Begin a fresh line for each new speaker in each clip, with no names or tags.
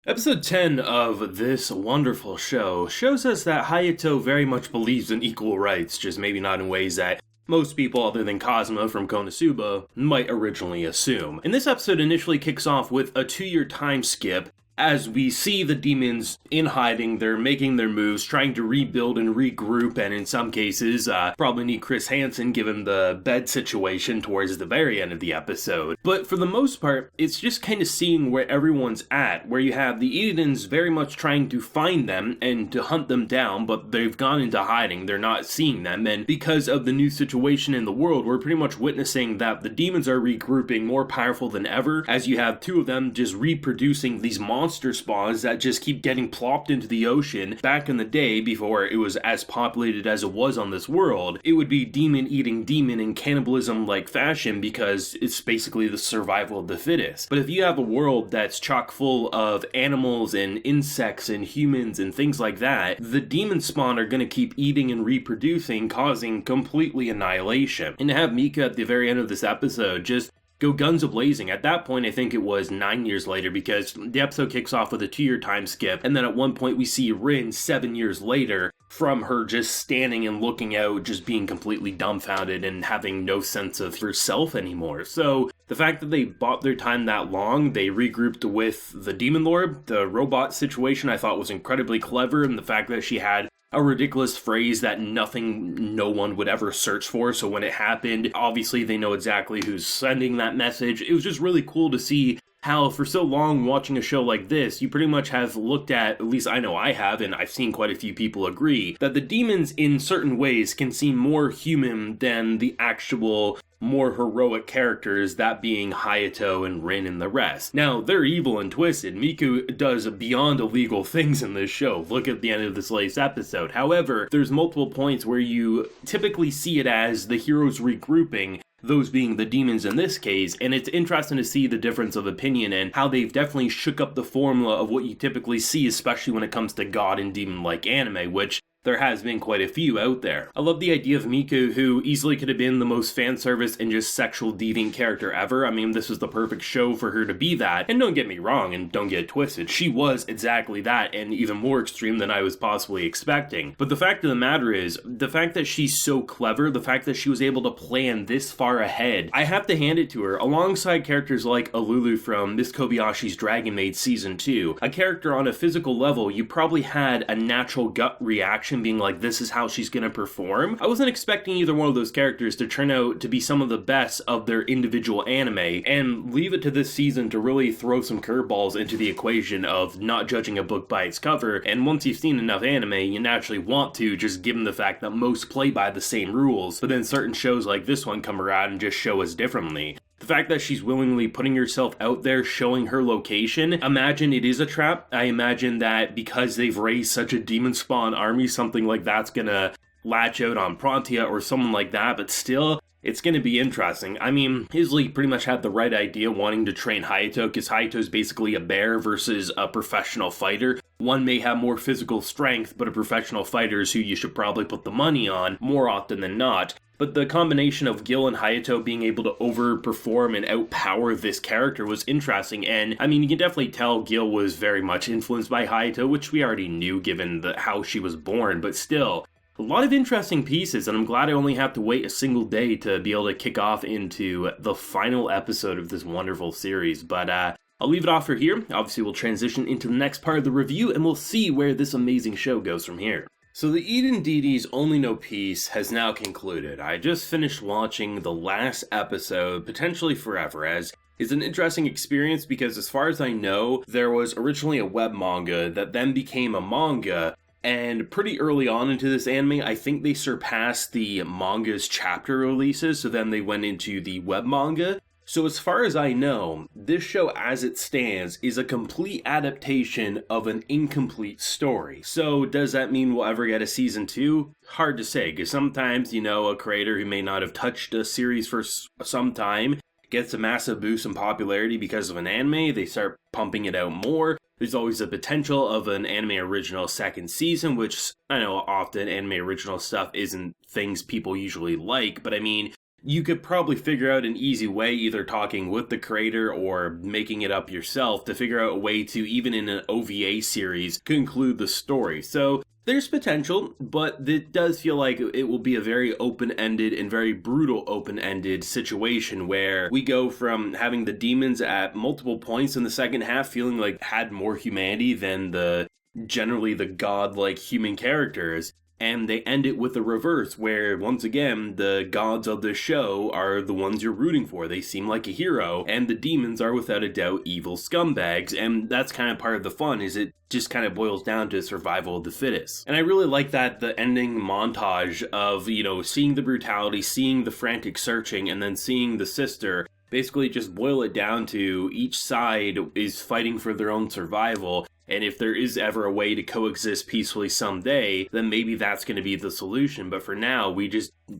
Episode 10 of this wonderful show shows us that Hayato very much believes in equal rights, just maybe not in ways that most people other than Kazuma from Konosuba might originally assume. And this episode initially kicks off with a 2-year time skip as we see the demons in hiding. They're making their moves, trying to rebuild and regroup, and in some cases, probably need Chris Hansen given the bed situation towards the very end of the episode. But for the most part, it's just kind of seeing where everyone's at, where you have the Idetens very much trying to find them and to hunt them down, but they've gone into hiding, they're not seeing them, and because of the new situation in the world, we're pretty much witnessing that the demons are regrouping more powerful than ever, as you have two of them just reproducing these monster spawns that just keep getting plopped into the ocean. Back in the day, before it was as populated as it was on this world, it would be demon eating demon in cannibalism-like fashion because it's basically the survival of the fittest. But if you have a world that's chock full of animals and insects and humans and things like that, the demon spawn are going to keep eating and reproducing, causing completely annihilation. And to have Mika at the very end of this episode just go guns a-blazing. At that point, I think it was 9 years later, because the episode kicks off with a 2-year time skip, and then at one point we see Rin 7 years later from her just standing and looking out, just being completely dumbfounded and having no sense of herself anymore. So the fact that they bought their time that long, they regrouped with the Demon Lord, the robot situation, I thought was incredibly clever, and the fact that she had a ridiculous phrase that no one would ever search for, so when it happened, obviously they know exactly who's sending that message. It was just really cool to see how for so long watching a show like this, you pretty much have looked at least I know I have, and I've seen quite a few people agree, that the demons in certain ways can seem more human than the actual more heroic characters, that being Hayato and Rin and the rest. Now, they're evil and twisted. Miku does beyond illegal things in this show. Look at the end of this latest episode. However, there's multiple points where you typically see it as the heroes regrouping, those being the demons in this case, and it's interesting to see the difference of opinion and how they've definitely shook up the formula of what you typically see, especially when it comes to god and demon-like anime, which there has been quite a few out there. I love the idea of Miku, who easily could have been the most fan service and just sexual deviant character ever. I mean, this was the perfect show for her to be that. And don't get me wrong, and don't get it twisted, she was exactly that, and even more extreme than I was possibly expecting. But the fact of the matter is, the fact that she's so clever, the fact that she was able to plan this far ahead, I have to hand it to her, alongside characters like Alulu from Miss Kobayashi's Dragon Maid Season 2. A character on a physical level, you probably had a natural gut reaction being like, this is how she's gonna perform. I wasn't expecting either one of those characters to turn out to be some of the best of their individual anime, and leave it to this season to really throw some curveballs into the equation of not judging a book by its cover. And once you've seen enough anime, you naturally want to, just given the fact that most play by the same rules, but then certain shows like this one come around and just show us differently. The fact that she's willingly putting herself out there, showing her location, imagine it is a trap. I imagine that because they've raised such a demon spawn army, something like that's gonna latch out on Prontia or someone like that, but still, it's gonna be interesting. I mean, Isley pretty much had the right idea wanting to train Hayato, because Hayato's basically a bear versus a professional fighter. One may have more physical strength, but a professional fighter is who you should probably put the money on more often than not. But the combination of Gil and Hayato being able to overperform and outpower this character was interesting, and I mean, you can definitely tell Gil was very much influenced by Hayato, which we already knew given how she was born, but still, a lot of interesting pieces, and I'm glad I only have to wait a single day to be able to kick off into the final episode of this wonderful series. But I'll leave it off for here. Obviously, we'll transition into the next part of the review, and we'll see where this amazing show goes from here. So the Eden Deities Only Know Peace has now concluded. I just finished watching the last episode, Potentially Forever, as it's an interesting experience because as far as I know, there was originally a web manga that then became a manga, and pretty early on into this anime, I think they surpassed the manga's chapter releases, so then they went into the web manga. So as far as I know, this show as it stands is a complete adaptation of an incomplete story. So does that mean we'll ever get a season 2? Hard to say, because sometimes, a creator who may not have touched a series for some time gets a massive boost in popularity because of an anime, they start pumping it out more. There's always the potential of an anime original second season, which I know often anime original stuff isn't things people usually like, but I mean, you could probably figure out an easy way, either talking with the creator or making it up yourself, to figure out a way to, even in an OVA series, conclude the story. So there's potential, but it does feel like it will be a very open-ended and very brutal open-ended situation where we go from having the demons at multiple points in the second half feeling like had more humanity than generally the god-like human characters. And they end it with the reverse, where, once again, the gods of the show are the ones you're rooting for. They seem like a hero, and the demons are without a doubt evil scumbags, and that's kind of part of the fun, is it just kind of boils down to survival of the fittest. And I really like that the ending montage of, seeing the brutality, seeing the frantic searching, and then seeing the sister basically just boil it down to each side is fighting for their own survival. And if there is ever a way to coexist peacefully someday, then maybe that's going to be the solution. But for now,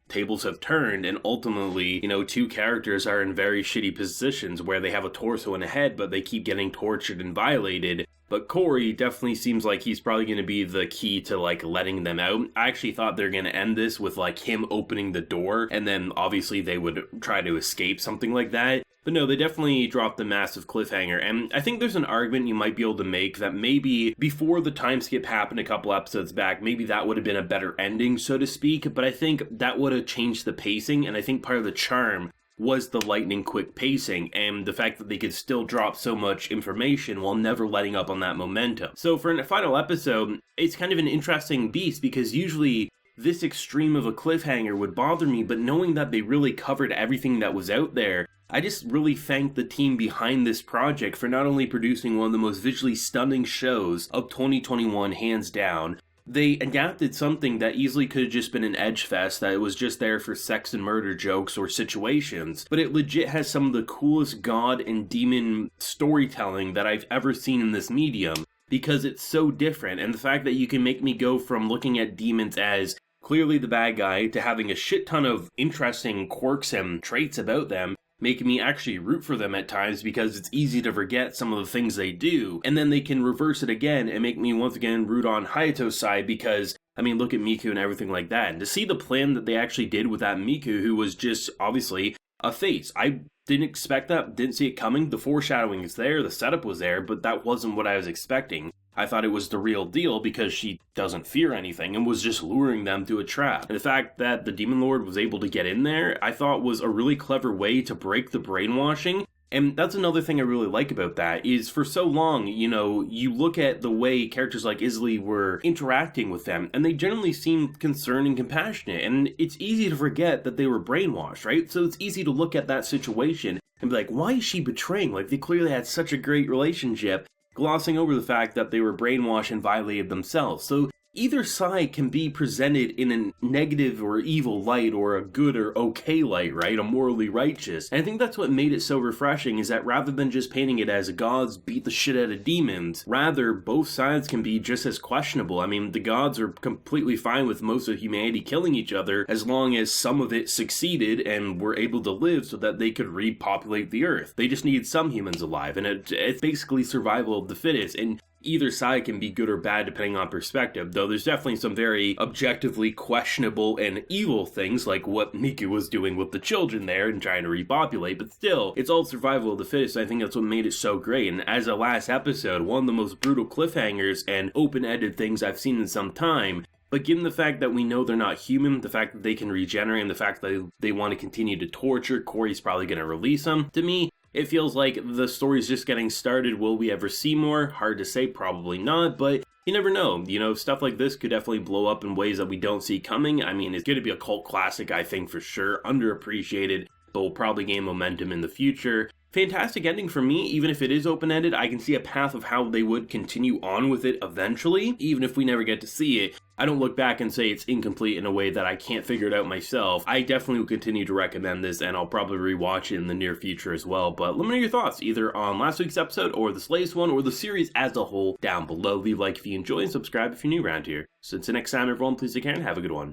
tables have turned, and ultimately, two characters are in very shitty positions where they have a torso and a head, but they keep getting tortured and violated. But Corey definitely seems like he's probably going to be the key to, letting them out. I actually thought they're going to end this with, him opening the door, and then obviously they would try to escape, something like that. But no, they definitely dropped the massive cliffhanger, and I think there's an argument you might be able to make that maybe before the time skip happened a couple episodes back, maybe that would have been a better ending, so to speak, but I think that would have changed the pacing, and I think part of the charm was the lightning quick pacing and the fact that they could still drop so much information while never letting up on that momentum. So for a final episode, it's kind of an interesting beast because usually this extreme of a cliffhanger would bother me, but knowing that they really covered everything that was out there, I just really thank the team behind this project for not only producing one of the most visually stunning shows of 2021 hands down. They adapted something that easily could have just been an edge fest, that it was just there for sex and murder jokes or situations, but it legit has some of the coolest god and demon storytelling that I've ever seen in this medium, because it's so different, and the fact that you can make me go from looking at demons as clearly the bad guy to having a shit ton of interesting quirks and traits about them, making me actually root for them at times because it's easy to forget some of the things they do, and then they can reverse it again and make me once again root on Hayato's side because, look at Miku and everything like that. And to see the plan that they actually did with that Miku, who was just obviously a face. I didn't expect that, didn't see it coming. The foreshadowing is there, the setup was there, but that wasn't what I was expecting. I thought it was the real deal because she doesn't fear anything and was just luring them to a trap. And the fact that the Demon Lord was able to get in there, I thought was a really clever way to break the brainwashing. And that's another thing I really like about that, is for so long, you look at the way characters like Isley were interacting with them, and they generally seem concerned and compassionate, and it's easy to forget that they were brainwashed, right? So it's easy to look at that situation and be like, why is she betraying? They clearly had such a great relationship, glossing over the fact that they were brainwashed and violated themselves. So either side can be presented in a negative or evil light or a good or okay light, right? A morally righteous. And I think that's what made it so refreshing, is that rather than just painting it as gods beat the shit out of demons, rather both sides can be just as questionable. The gods are completely fine with most of humanity killing each other as long as some of it succeeded and were able to live so that they could repopulate the earth. They just needed some humans alive, and it's basically survival of the fittest. And either side can be good or bad depending on perspective, though there's definitely some very objectively questionable and evil things like what Miku was doing with the children there and trying to repopulate, but still, it's all survival of the fittest. I think that's what made it so great, and as a last episode, one of the most brutal cliffhangers and open-ended things I've seen in some time. But given the fact that we know they're not human, the fact that they can regenerate, and the fact that they want to continue to torture, Corey's probably going to release them, to me, it feels like the story's just getting started. Will we ever see more? Hard to say, probably not, but you never know. Stuff like this could definitely blow up in ways that we don't see coming. It's going to be a cult classic, I think, for sure. Underappreciated, but will probably gain momentum in the future. Fantastic ending for me. Even if it is open-ended, I can see a path of how they would continue on with it eventually. Even if we never get to see it, I don't look back and say it's incomplete in a way that I can't figure it out myself. I definitely will continue to recommend this, and I'll probably rewatch it in the near future as well. But let me know your thoughts, either on last week's episode, or this latest one, or the series as a whole down below. Leave a like if you enjoy, and subscribe if you're new around here. So until next time, everyone, please take care and have a good one.